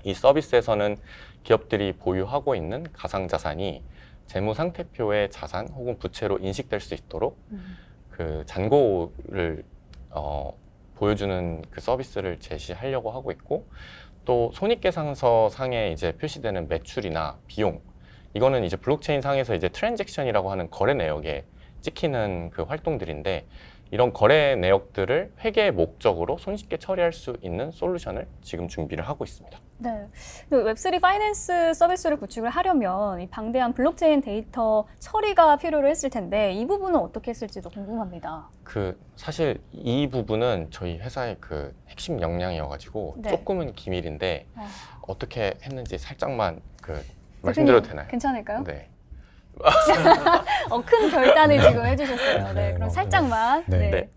S2: 이 서비스에서는 기업들이 보유하고 있는 가상자산이 재무상태표의 자산 혹은 부채로 인식될 수 있도록 그 잔고를 보여주는 그 서비스를 제시하려고 하고 있고, 또 손익계산서 상에 이제 표시되는 매출이나 비용, 이거는 이제 블록체인 상에서 이제 트랜잭션이라고 하는 거래 내역에 찍히는 그 활동들인데, 이런 거래 내역들을 회계 목적으로 손쉽게 처리할 수 있는 솔루션을 지금 준비를 하고 있습니다.
S1: 네. 웹3 파이낸스 서비스를 구축을 하려면 이 방대한 블록체인 데이터 처리가 필요로 했을 텐데, 이 부분은 어떻게 했을지도 궁금합니다.
S2: 사실 이 부분은 저희 회사의 그 핵심 역량이어가지고
S1: 네.
S2: 조금은 기밀인데 어떻게 했는지 살짝만
S1: 대표님,
S2: 말씀드려도 되나요?
S1: 괜찮을까요?
S2: 네.
S1: 큰 결단을 지금 해주셨어요. 네,
S3: 네,
S1: 그럼 살짝만.
S3: 네.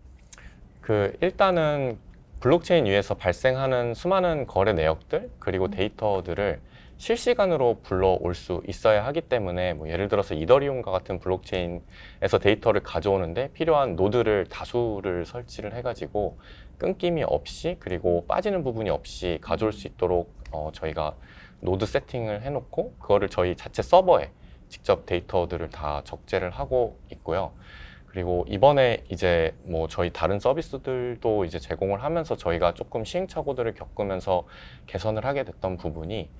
S2: 네. 일단은 블록체인 위에서 발생하는 수많은 거래 내역들 그리고 데이터들을 실시간으로 불러올 수 있어야 하기 때문에, 뭐 예를 들어서 이더리움과 같은 블록체인에서 데이터를 가져오는데 필요한 노드를 다수를 설치를 해가지고 끊김이 없이, 그리고 빠지는 부분이 없이 가져올 수 있도록 저희가 노드 세팅을 해놓고 그거를 저희 자체 서버에 직접 데이터들을 다 적재를 하고 있고요. 그리고 이번에 이제 뭐 저희 다른 서비스들도 이제 제공을 하면서 저희가 조금 시행착오들을 겪으면서 개선을 하게 됐던 부분이,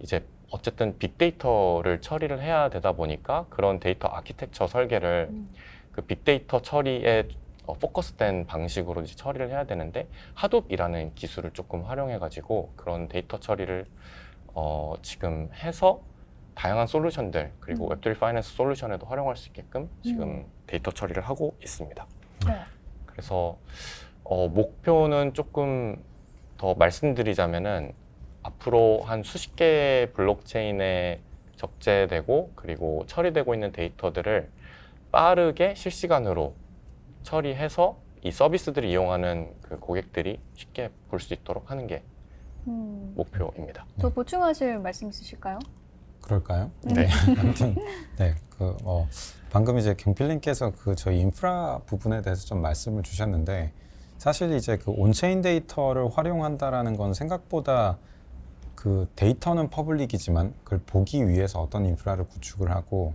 S2: 이제 어쨌든 빅데이터를 처리를 해야 되다 보니까 그런 데이터 아키텍처 설계를 그 빅데이터 처리에 포커스된 방식으로 이제 처리를 해야 되는데, 하둡이라는 기술을 조금 활용해 가지고 그런 데이터 처리를 지금 해서 다양한 솔루션들, 그리고 웹3 파이낸스 솔루션에도 활용할 수 있게끔 지금 데이터 처리를 하고 있습니다.
S1: 네.
S2: 그래서 목표는 조금 더 말씀드리자면은, 앞으로 한 수십 개의 블록체인에 적재되고 그리고 처리되고 있는 데이터들을 빠르게 실시간으로 처리해서 이 서비스들을 이용하는 그 고객들이 쉽게 볼 수 있도록 하는 게 목표입니다.
S1: 더 보충하실 말씀 있으실까요?
S3: 그럴까요?
S2: 네.
S3: 아무튼 네, 방금 이제 경필님께서 저희 인프라 부분에 대해서 좀 말씀을 주셨는데, 사실 이제 온체인 데이터를 활용한다라는 건 생각보다 그 데이터는 퍼블릭이지만 그걸 보기 위해서 어떤 인프라를 구축을 하고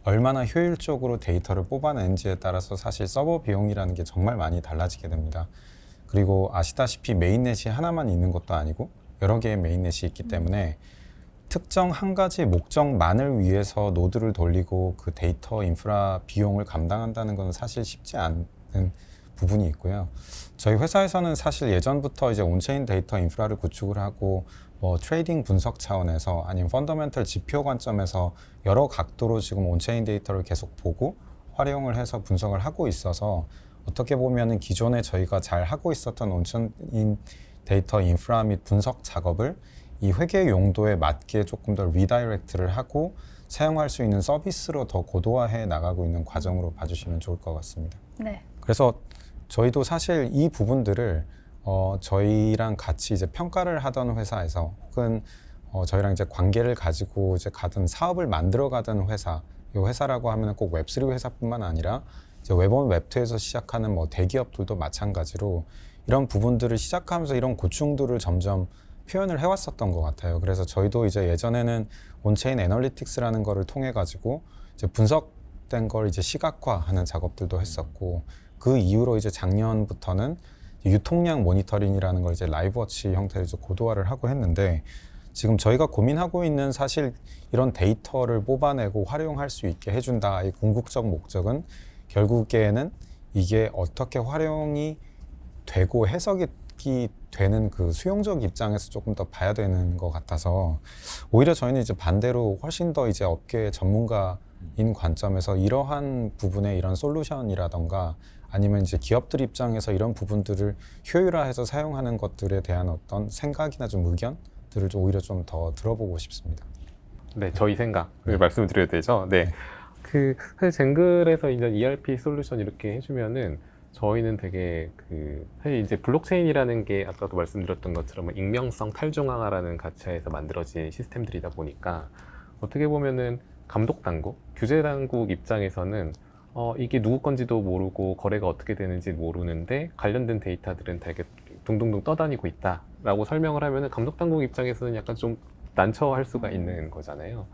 S3: 얼마나 효율적으로 데이터를 뽑아내는지에 따라서 사실 서버 비용이라는 게 정말 많이 달라지게 됩니다. 그리고 아시다시피 메인넷이 하나만 있는 것도 아니고 여러 개의 메인넷이 있기 때문에 특정 한 가지 목적만을 위해서 노드를 돌리고 그 데이터 인프라 비용을 감당한다는 건 사실 쉽지 않은 부분이 있고요. 저희 회사에서는 사실 예전부터 이제 온체인 데이터 인프라를 구축을 하고 뭐 트레이딩 분석 차원에서 아니면 펀더멘털 지표 관점에서 여러 각도로 지금 온체인 데이터를 계속 보고 활용을 해서 분석을 하고 있어서, 어떻게 보면은 기존에 저희가 잘 하고 있었던 온체인 데이터 인프라 및 분석 작업을 이 회계 용도에 맞게 조금 더 리다이렉트를 하고 사용할 수 있는 서비스로 더 고도화해 나가고 있는 과정으로 봐주시면 좋을 것 같습니다.
S1: 네.
S3: 그래서 저희도 사실 이 부분들을 저희랑 같이 이제 평가를 하던 회사에서 혹은 저희랑 이제 관계를 가지고 이제 가든 사업을 만들어 가던 회사, 이 회사라고 하면 꼭 웹3 회사뿐만 아니라 이제 웹1, 웹2에서 시작하는 뭐 대기업들도 마찬가지로 이런 부분들을 시작하면서 이런 고충들을 점점 표현을 해왔었던 것 같아요. 그래서 저희도 이제 예전에는 온체인 애널리틱스라는 거를 통해 가지고 이제 분석된 걸 이제 시각화하는 작업들도 했었고, 그 이후로 이제 작년부터는 유통량 모니터링이라는 걸 이제 라이브워치 형태로 이제 고도화를 하고 했는데, 지금 저희가 고민하고 있는 사실 이런 데이터를 뽑아내고 활용할 수 있게 해준다. 이 궁극적 목적은 결국에는 이게 어떻게 활용이 되고 해석이 되는 그 수용적 입장에서 조금 더 봐야 되는 것 같아서, 오히려 저희는 이제 반대로 훨씬 더 이제 업계 전문가인 관점에서 이러한 부분의 이런 솔루션이라던가 아니면 이제 기업들 입장에서 이런 부분들을 효율화해서 사용하는 것들에 대한 어떤 생각이나 좀 의견들을 좀 오히려 좀 더 들어보고 싶습니다.
S5: 네, 저희 생각을 말씀을 드려야 되죠. 네. 사실 젠글에서 이제 ERP 솔루션 이렇게 해주면은 저희는 되게 사실 이제 블록체인이라는 게 아까도 말씀드렸던 것처럼 익명성 탈중앙화라는 가치하에서 만들어진 시스템들이다 보니까 어떻게 보면은 감독 당국, 규제 당국 입장에서는 이게 누구 건지도 모르고 거래가 어떻게 되는지 모르는데 관련된 데이터들은 되게 둥둥둥 떠다니고 있다라고 설명을 하면은 감독 당국 입장에서는 약간 좀 난처할 수가 있는 거잖아요.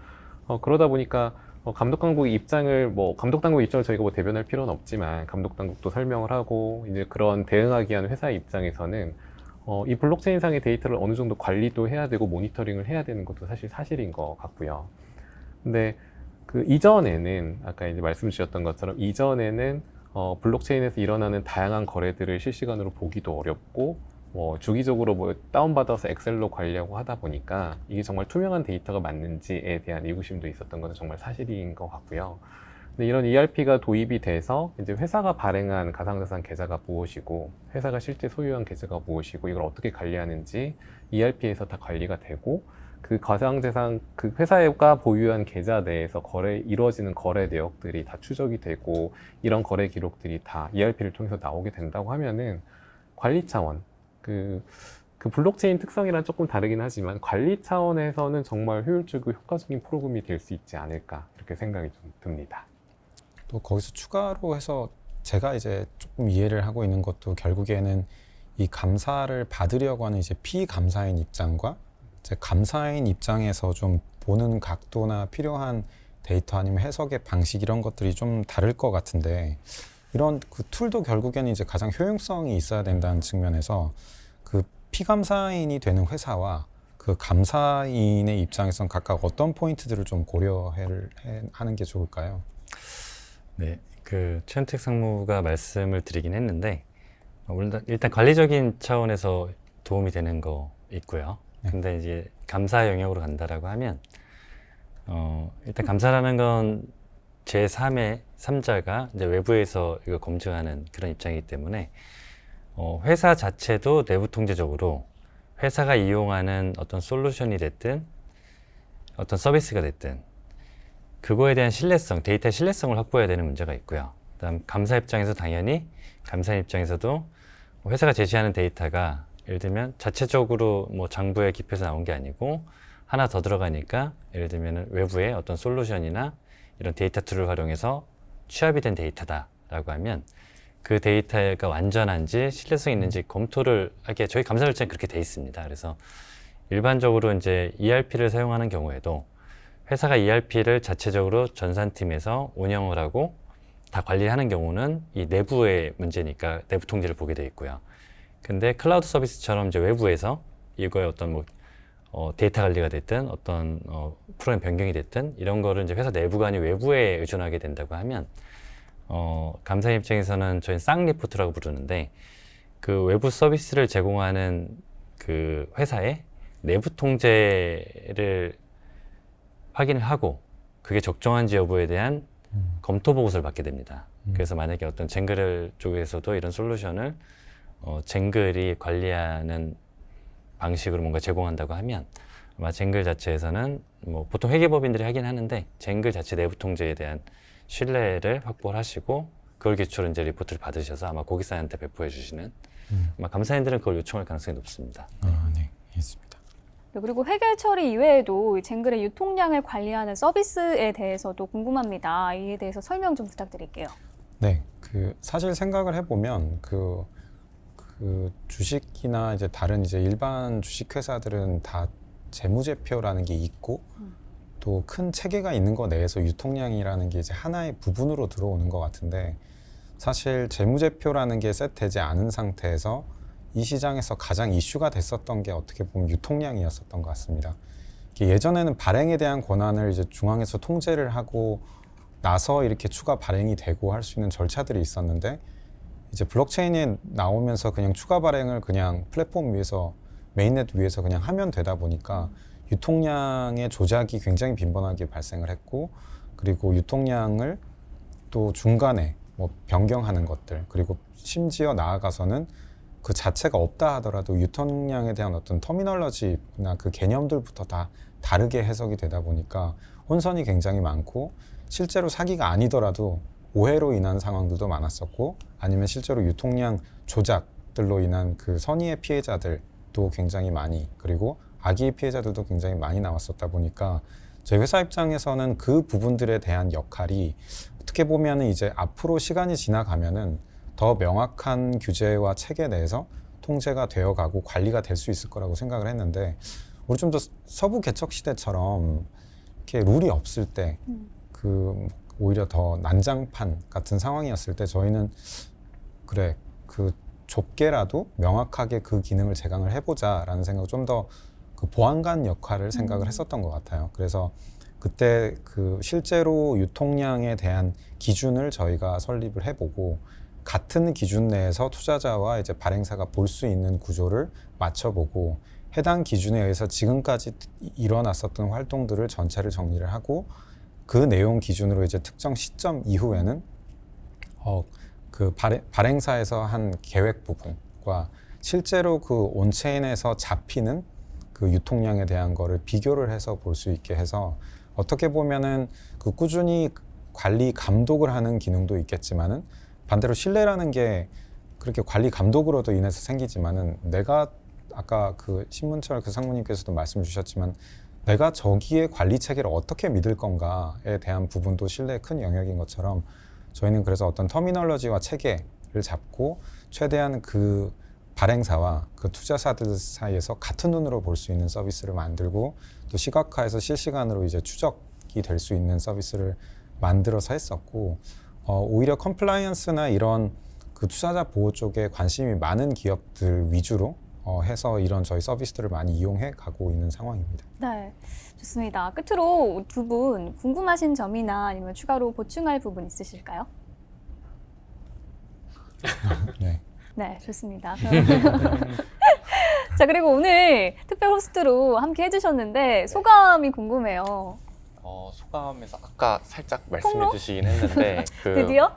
S5: 그러다 보니까 감독 당국 입장을 감독 당국 입장을 저희가 대변할 필요는 없지만 감독 당국도 설명을 하고 이제 그런 대응하기 위한 회사의 입장에서는 이 블록체인상의 데이터를 어느 정도 관리도 해야 되고 모니터링을 해야 되는 것도 사실인 것 같고요. 근데 그 이전에는 아까 이제 말씀 주셨던 것처럼 이전에는 블록체인에서 일어나는 다양한 거래들을 실시간으로 보기도 어렵고 주기적으로 다운받아서 엑셀로 관리하고 하다 보니까 이게 정말 투명한 데이터가 맞는지에 대한 의구심도 있었던 것은 정말 사실인 것 같고요. 근데 이런 ERP가 도입이 돼서 이제 회사가 발행한 가상자산 계좌가 무엇이고 회사가 실제 소유한 계좌가 무엇이고 이걸 어떻게 관리하는지 ERP에서 다 관리가 되고, 그 가상자산 그 회사가 보유한 계좌 내에서 이루어지는 거래 내역들이 다 추적이 되고 이런 거래 기록들이 다 ERP를 통해서 나오게 된다고 하면은 관리 차원, 그 블록체인 특성이랑 조금 다르긴 하지만 관리 차원에서는 정말 효율적이고 효과적인 프로그램이 될 수 있지 않을까 이렇게 생각이 좀 듭니다.
S3: 또 거기서 추가로 해서 제가 이제 조금 이해를 하고 있는 것도 결국에는 이 감사를 받으려고 하는 이제 피감사인 입장과 이제 감사인 입장에서 좀 보는 각도나 필요한 데이터 아니면 해석의 방식 이런 것들이 좀 다를 것 같은데, 이런 그 툴도 결국에는 이제 가장 효용성이 있어야 된다는 측면에서 그 피감사인이 되는 회사와 그 감사인의 입장에서는 각각 어떤 포인트들을 좀 고려하는 게 좋을까요?
S4: 네, 최현택 상무가 말씀을 드리긴 했는데 일단 관리적인 차원에서 도움이 되는 거 있고요. 근데 이제 감사 영역으로 간다라고 하면 일단 감사라는 건 제3의 3자가 이제 외부에서 이거 검증하는 그런 입장이기 때문에 회사 자체도 내부 통제적으로 회사가 이용하는 어떤 솔루션이 됐든 어떤 서비스가 됐든 그거에 대한 신뢰성, 데이터의 신뢰성을 확보해야 되는 문제가 있고요. 그다음 감사 입장에서 당연히 감사인 입장에서도 회사가 제시하는 데이터가 예를 들면 자체적으로 장부에 기표해서 나온 게 아니고 하나 더 들어가니까 예를 들면 외부의 어떤 솔루션이나 이런 데이터 툴을 활용해서 취합이 된 데이터다라고 하면 그 데이터가 완전한지 신뢰성 있는지 검토를 하기에 저희 감사 절차는 그렇게 돼 있습니다. 그래서 일반적으로 이제 ERP를 사용하는 경우에도 회사가 ERP를 자체적으로 전산팀에서 운영을 하고 다 관리하는 경우는 이 내부의 문제니까 내부 통제를 보게 돼 있고요. 근데 클라우드 서비스처럼 이제 외부에서 이거의 어떤 데이터 관리가 됐든 어떤 프로그램 변경이 됐든 이런 거를 이제 회사 내부가 아닌 외부에 의존하게 된다고 하면 감사인 입장에서는 저희는 쌍 리포트라고 부르는데 그 외부 서비스를 제공하는 그 회사의 내부 통제를 확인을 하고 그게 적정한지 여부에 대한 검토 보고서를 받게 됩니다. 그래서 만약에 어떤 젠글 쪽에서도 이런 솔루션을 젠글이 관리하는 방식으로 뭔가 제공한다고 하면 아마 젠글 자체에서는 보통 회계법인들이 하긴 하는데 젠글 자체 내부 통제에 대한 신뢰를 확보를 하시고 그걸 기초로 이제 리포트를 받으셔서 아마 고객사한테 배포해 주시는
S3: 음.
S4: 아마 감사인들은 그걸 요청할 가능성이 높습니다.
S3: 네, 있습니다.
S1: 네, 그리고 회계 처리 이외에도 이 쟁글의 유통량을 관리하는 서비스에 대해서도 궁금합니다. 이에 대해서 설명 좀 부탁드릴게요.
S3: 네, 그 사실 생각을 해보면 그 주식이나 이제 다른 이제 일반 주식 회사들은 다 재무제표라는 게 있고 또 큰 체계가 있는 거 내에서 유통량이라는 게 이제 하나의 부분으로 들어오는 것 같은데 사실 재무제표라는 게 셋되지 않은 상태에서 이 시장에서 가장 이슈가 됐었던 게 어떻게 보면 유통량이었었던 것 같습니다. 예전에는 발행에 대한 권한을 이제 중앙에서 통제를 하고 나서 이렇게 추가 발행이 되고 할 수 있는 절차들이 있었는데 이제 블록체인에 나오면서 그냥 추가 발행을 그냥 플랫폼 위에서 메인넷 위에서 그냥 하면 되다 보니까 유통량의 조작이 굉장히 빈번하게 발생을 했고 그리고 유통량을 또 중간에 뭐 변경하는 것들 그리고 심지어 나아가서는 그 자체가 없다 하더라도 유통량에 대한 어떤 터미널러지나 그 개념들부터 다 다르게 해석이 되다 보니까 혼선이 굉장히 많고 실제로 사기가 아니더라도 오해로 인한 상황들도 많았었고 아니면 실제로 유통량 조작들로 인한 그 선의의 피해자들도 굉장히 많이 그리고 악의의 피해자들도 굉장히 많이 나왔었다 보니까 저희 회사 입장에서는 그 부분들에 대한 역할이 어떻게 보면은 이제 앞으로 시간이 지나가면은 더 명확한 규제와 체계 내에서 통제가 되어가고 관리가 될 수 있을 거라고 생각을 했는데 우리 좀 더 서부 개척 시대처럼 이렇게 룰이 없을 때 그 오히려 더 난장판 같은 상황이었을 때 저희는 그래 그 좁게라도 명확하게 그 기능을 제강을 해보자라는 생각을 좀 더 그 보안관 역할을 생각을 했었던 것 같아요. 그래서 그때 그 실제로 유통량에 대한 기준을 저희가 설립을 해보고 같은 기준 내에서 투자자와 이제 발행사가 볼 수 있는 구조를 맞춰보고 해당 기준에 의해서 지금까지 일어났었던 활동들을 전체를 정리를 하고 그 내용 기준으로 이제 특정 시점 이후에는 그 발행사에서 한 계획 부분과 실제로 그 온체인에서 잡히는 그 유통량에 대한 거를 비교를 해서 볼 수 있게 해서 어떻게 보면은 그 꾸준히 관리 감독을 하는 기능도 있겠지만은 반대로 신뢰라는 게 그렇게 관리 감독으로도 인해서 생기지만은 내가 아까 그 신문철 그 상무님께서도 말씀 주셨지만 내가 저기의 관리 체계를 어떻게 믿을 건가에 대한 부분도 신뢰의 큰 영역인 것처럼 저희는 그래서 어떤 터미널러지와 체계를 잡고 최대한 그 발행사와 그 투자사들 사이에서 같은 눈으로 볼 수 있는 서비스를 만들고 또 시각화해서 실시간으로 이제 추적이 될 수 있는 서비스를 만들어서 했었고 오히려 컴플라이언스나 이런 그 투자자 보호 쪽에 관심이 많은 기업들 위주로 해서 이런 저희 서비스들을 많이 이용해 가고 있는 상황입니다.
S1: 네, 좋습니다. 끝으로 두 분 궁금하신 점이나 아니면 추가로 보충할 부분 있으실까요?
S3: 네.
S1: 네, 좋습니다. 자, 그리고 오늘 특별 호스트로 함께 해주셨는데 소감이 궁금해요.
S2: 소감에서 아까 살짝 말씀해
S1: 폭로?
S2: 주시긴 했는데 그
S1: 드디어?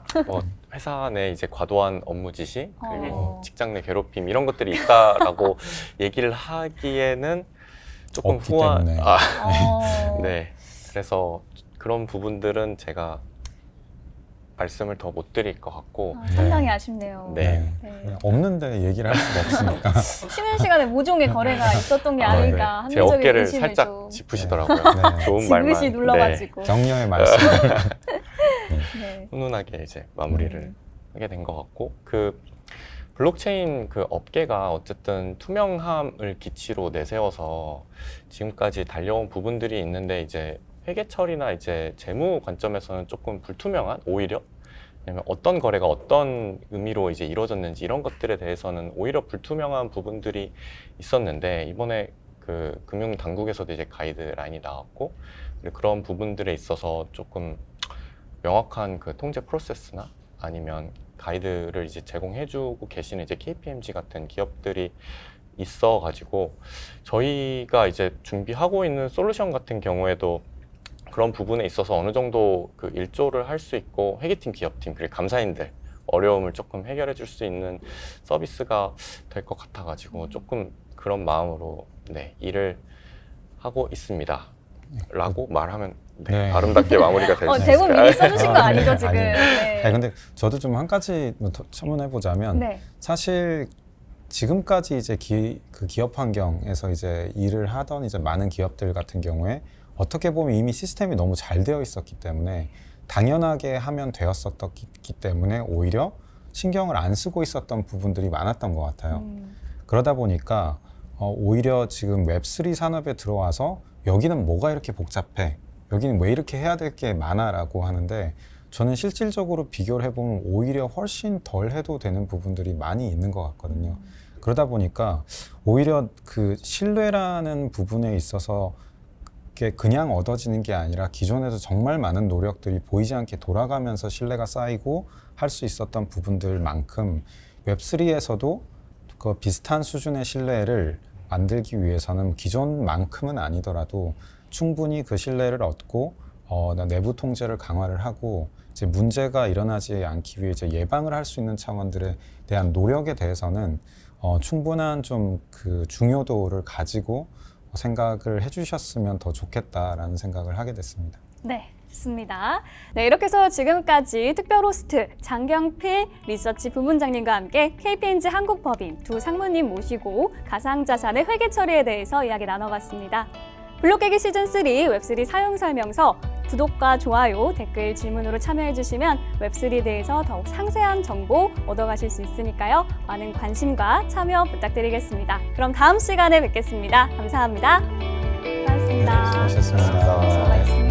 S2: 회사 내 이제 과도한 업무 지시 그리고
S1: 어.
S2: 직장 내 괴롭힘 이런 것들이 있다라고 얘기를 하기에는 조금
S3: 없기 때문에.
S2: 네. 그래서 그런 부분들은 제가 말씀을 더 못 드릴 것 같고
S1: 상당히 아쉽네요.
S2: 네.
S1: 네.
S3: 없는데 얘기를 할 수가 없으니까.
S1: 쉬는 시간에 모종의 거래가 있었던 게 아닐까
S2: 제
S1: 합리적인
S2: 어깨를
S1: 의심을
S2: 살짝
S1: 좀
S2: 짚으시더라고요.
S3: 네.
S2: 좋은 말만
S1: 지그시 눌러가지고.
S3: 격려의 말씀.
S1: 네.
S2: 훈훈하게 이제 마무리를 하게 된 것 같고 그 블록체인 그 업계가 어쨌든 투명함을 기치로 내세워서 지금까지 달려온 부분들이 있는데 이제 회계 처리나 이제 재무 관점에서는 조금 불투명한 오히려 왜냐면 어떤 거래가 어떤 의미로 이제 이루어졌는지 이런 것들에 대해서는 오히려 불투명한 부분들이 있었는데 이번에 그 금융 당국에서도 이제 가이드라인이 나왔고 그리고 그런 부분들에 있어서 조금 명확한 그 통제 프로세스나 아니면 가이드를 이제 제공해주고 계시는 이제 KPMG 같은 기업들이 있어가지고 저희가 이제 준비하고 있는 솔루션 같은 경우에도 그런 부분에 있어서 어느 정도 그 일조를 할 수 있고 회계팀, 기업팀 그리고 감사인들 어려움을 조금 해결해 줄 수 있는 서비스가 될 것 같아가지고 조금 그런 마음으로 네, 일을 하고 있습니다. 라고 말하면
S3: 네.
S2: 아름답게 마무리가 될 수 있을까요?
S1: 대본 미리 써주신 거 아니죠, 지금?
S3: 아니에요.
S1: 네.
S3: 아니, 근데 저도 좀 한 가지 더 첨언해 보자면
S1: 네.
S3: 사실 지금까지 이제 그 기업 환경에서 이제 일을 하던 이제 많은 기업들 같은 경우에 어떻게 보면 이미 시스템이 너무 잘 되어 있었기 때문에 당연하게 하면 되었었기 때문에 오히려 신경을 안 쓰고 있었던 부분들이 많았던 것 같아요. 그러다 보니까 오히려 지금 웹3 산업에 들어와서 여기는 뭐가 이렇게 복잡해? 여기는 왜 이렇게 해야 될 게 많아라고 하는데 저는 실질적으로 비교를 해보면 오히려 훨씬 덜 해도 되는 부분들이 많이 있는 것 같거든요. 그러다 보니까 오히려 그 신뢰라는 부분에 있어서 그게 그냥 얻어지는 게 아니라 기존에도 정말 많은 노력들이 보이지 않게 돌아가면서 신뢰가 쌓이고 할 수 있었던 부분들만큼 웹3에서도 그 비슷한 수준의 신뢰를 만들기 위해서는 기존만큼은 아니더라도 충분히 그 신뢰를 얻고 내부 통제를 강화를 하고 이제 문제가 일어나지 않기 위해 이제 예방을 할 수 있는 차원들에 대한 노력에 대해서는 충분한 좀 그 중요도를 가지고 생각을 해주셨으면 더 좋겠다라는 생각을 하게 됐습니다.
S1: 네, 좋습니다. 네, 이렇게 해서 지금까지 특별 호스트 장경필 리서치 부문장님과 함께 KPMG 한국법인 두 상무님 모시고 가상자산의 회계 처리에 대해서 이야기 나눠봤습니다. 블록깨기 시즌3 웹3 사용 설명서 구독과 좋아요, 댓글, 질문으로 참여해 주시면 웹3에 대해서 더욱 상세한 정보 얻어가실 수 있으니까요. 많은 관심과 참여 부탁드리겠습니다. 그럼 다음 시간에 뵙겠습니다. 감사합니다. 고맙습니다.
S3: 수고하셨습니다.
S1: 수고하셨습니다.